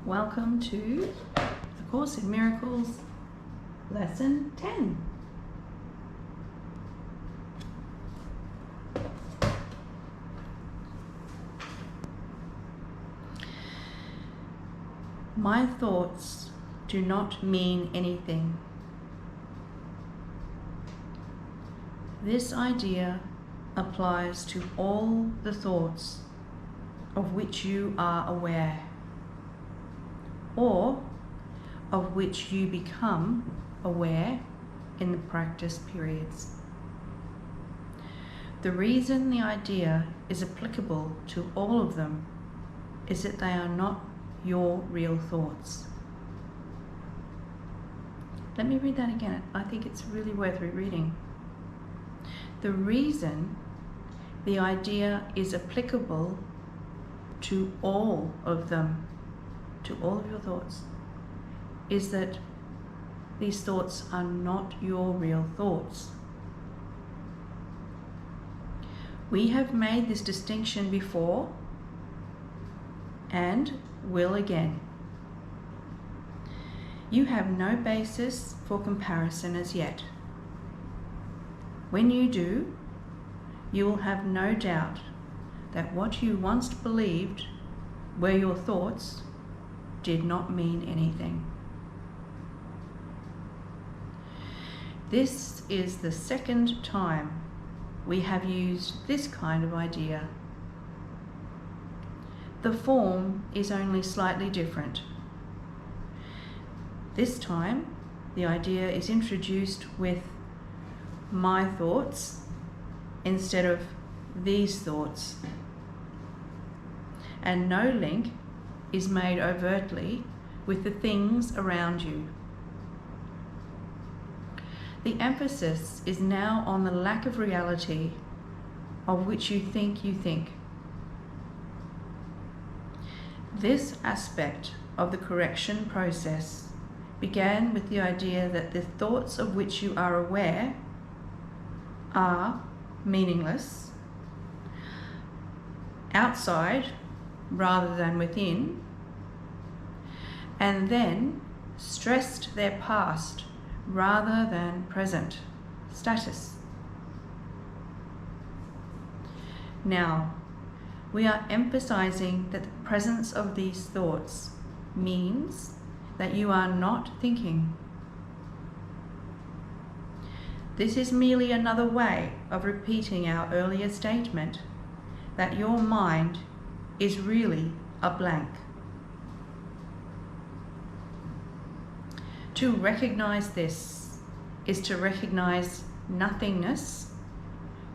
Welcome to A Course in Miracles, Lesson 10. My thoughts do not mean anything. This idea applies to all the thoughts of which you are aware, or of which you become aware in the practice periods. The reason the idea is applicable to all of them is that they are not your real thoughts. Let me read that again. I think it's really worth rereading. The reason the idea is applicable to all of them, to all of your thoughts, is that these thoughts are not your real thoughts. We have made this distinction before and will again. You have no basis for comparison as yet. When you do, you will have no doubt that what you once believed were your thoughts did not mean anything. This is the second time we have used this kind of idea. The form is only slightly different. This time, the idea is introduced with my thoughts instead of these thoughts, and no link is made overtly with the things around you. The emphasis is now on the lack of reality of which you think. This aspect of the correction process began with the idea that the thoughts of which you are aware are meaningless, outside rather than within, and then stressed their past rather than present status. Now, we are emphasizing that the presence of these thoughts means that you are not thinking. This is merely another way of repeating our earlier statement that your mind is really a blank. To recognize this is to recognize nothingness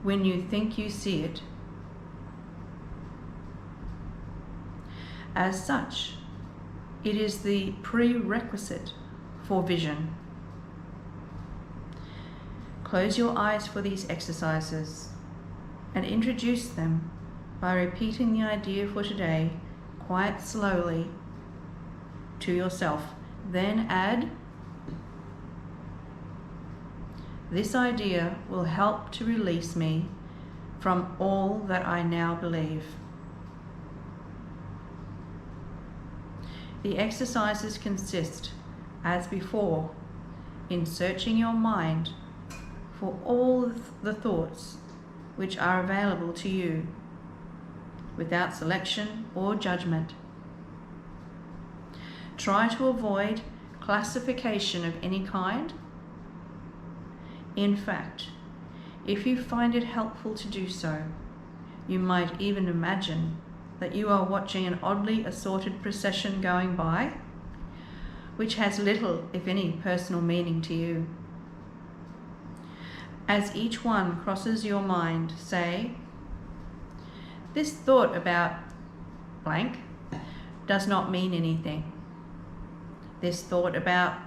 when you think you see it. As such, it is the prerequisite for vision. Close your eyes for these exercises and introduce them by repeating the idea for today quite slowly to yourself. Then add, this idea will help to release me from all that I now believe. The exercises consist, as before, in searching your mind for all the thoughts which are available to you, without selection or judgment. Try to avoid classification of any kind. In fact, if you find it helpful to do so, you might even imagine that you are watching an oddly assorted procession going by, which has little, if any, personal meaning to you. As each one crosses your mind, say, this thought about blank does not mean anything. This thought about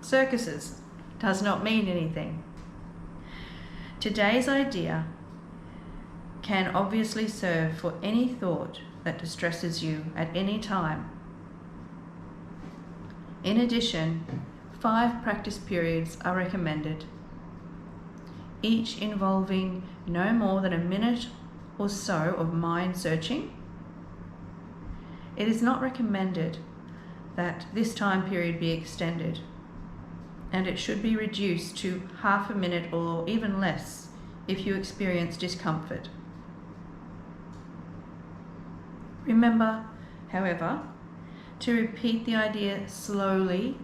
circuses does not mean anything. Today's idea can obviously serve for any thought that distresses you at any time. In addition, 5 practice periods are recommended, each involving no more than a minute or so of mind searching It is not recommended that this time period be extended, and it should be reduced to half a minute or even less if you experience discomfort. Remember, however, to repeat the idea slowly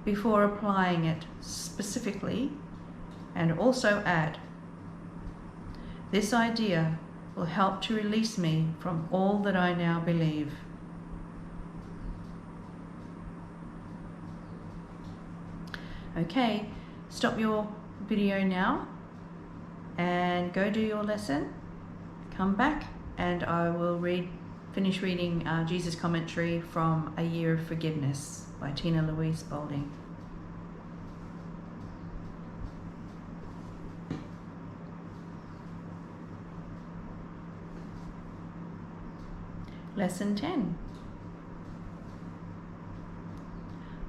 before applying it specifically, and also add, "This idea will help to release me from all that I now believe." Okay, stop your video now and go do your lesson. Come back and I will finish reading Jesus Commentary from A Year of Forgiveness by Tina Louise Boulding. Lesson 10.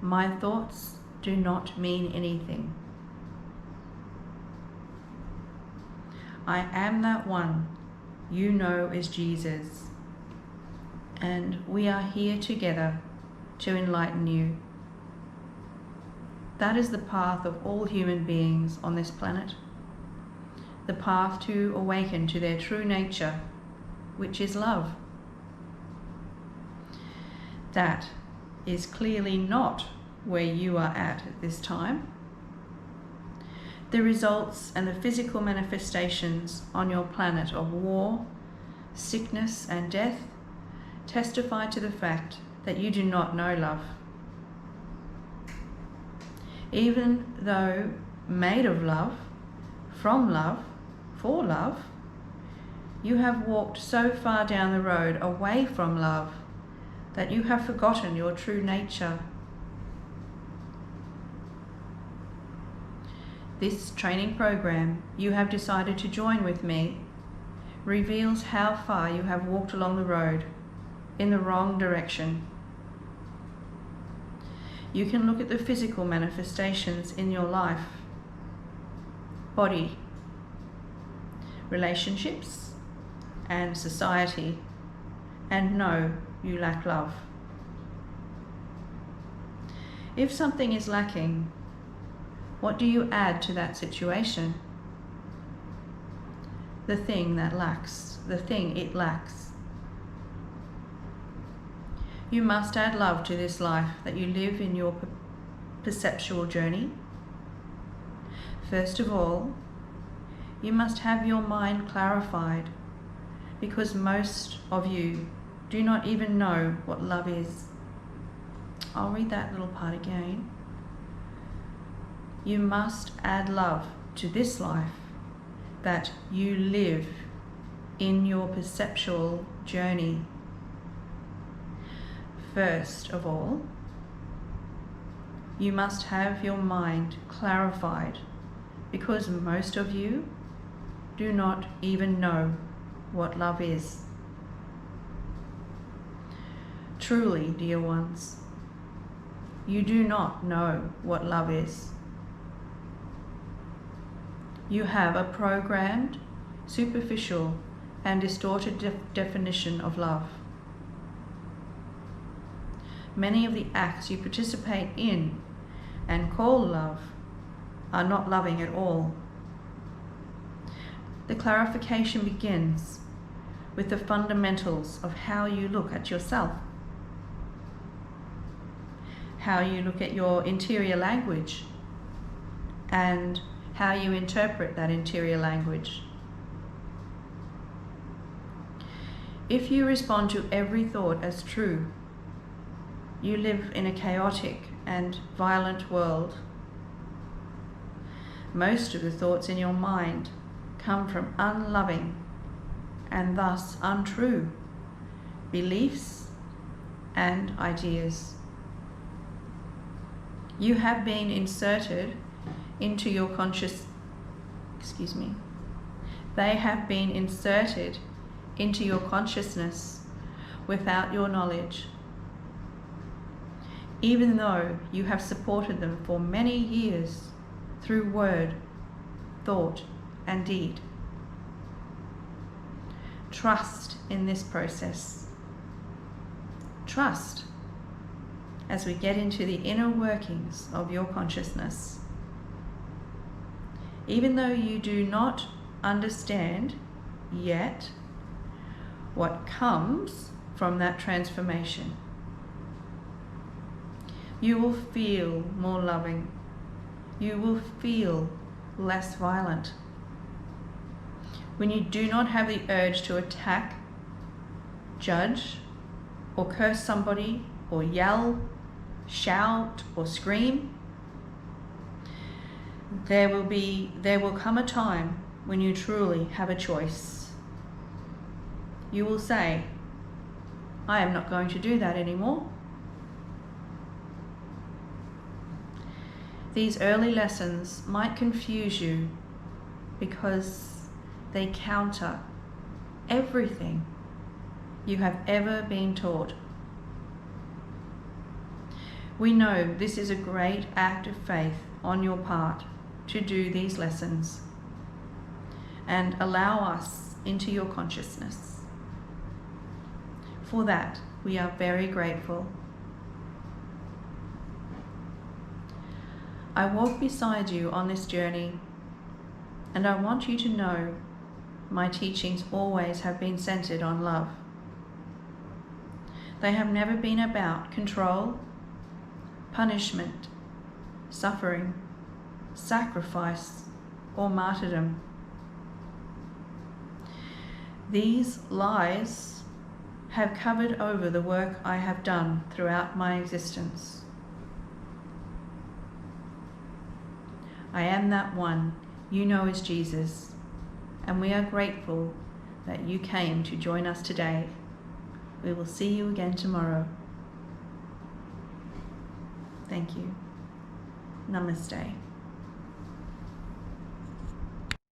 My thoughts do not mean anything. I am that one you know as Jesus, and we are here together to enlighten you. That is the path of all human beings on this planet, the path to awaken to their true nature, which is love. That is clearly not where you are at this time. The results and the physical manifestations on your planet of war, sickness, and death testify to the fact that you do not know love. Even though made of love, from love, for love, you have walked so far down the road away from love that you have forgotten your true nature. This training program you have decided to join with me reveals how far you have walked along the road in the wrong direction. You can look at the physical manifestations in your life, body, relationships, and society, and know you lack love. If something is lacking, what do you add to that situation? The thing that lacks, the thing it lacks. You must add love to this life that you live in your perceptual journey. First of all, you must have your mind clarified, because most of you do not even know what love is. I'll read that little part again. You must add love to this life that you live in your perceptual journey. First of all, you must have your mind clarified, because most of you do not even know what love is. Truly, dear ones, you do not know what love is. You have a programmed, superficial, and distorted definition of love. Many of the acts you participate in and call love are not loving at all. The clarification begins with the fundamentals of how you look at yourself, how you look at your interior language, and how you interpret that interior language. If you respond to every thought as true, you live in a chaotic and violent world. Most of the thoughts in your mind come from unloving and thus untrue beliefs and ideas. You have been inserted into your They have been inserted into your consciousness without your knowledge, even though you have supported them for many years through word, thought, and deed. Trust in this process. trust as we get into the inner workings of your consciousness. Even though you do not understand yet what comes from that transformation, you will feel more loving. You will feel less violent. When you do not have the urge to attack, judge, or curse somebody, or yell, shout, or scream, there will come a time when you truly have a choice. You will say, I am not going to do that anymore. These early lessons might confuse you because they counter everything you have ever been taught. We know this is a great act of faith on your part to do these lessons and allow us into your consciousness. For that, we are very grateful. I walk beside you on this journey, and I want you to know my teachings always have been centered on love. They have never been about control, punishment, suffering, sacrifice, or martyrdom. These lies have covered over the work I have done throughout my existence. I am that one you know as Jesus, and we are grateful that you came to join us today. We will see you again tomorrow. Thank you. Namaste.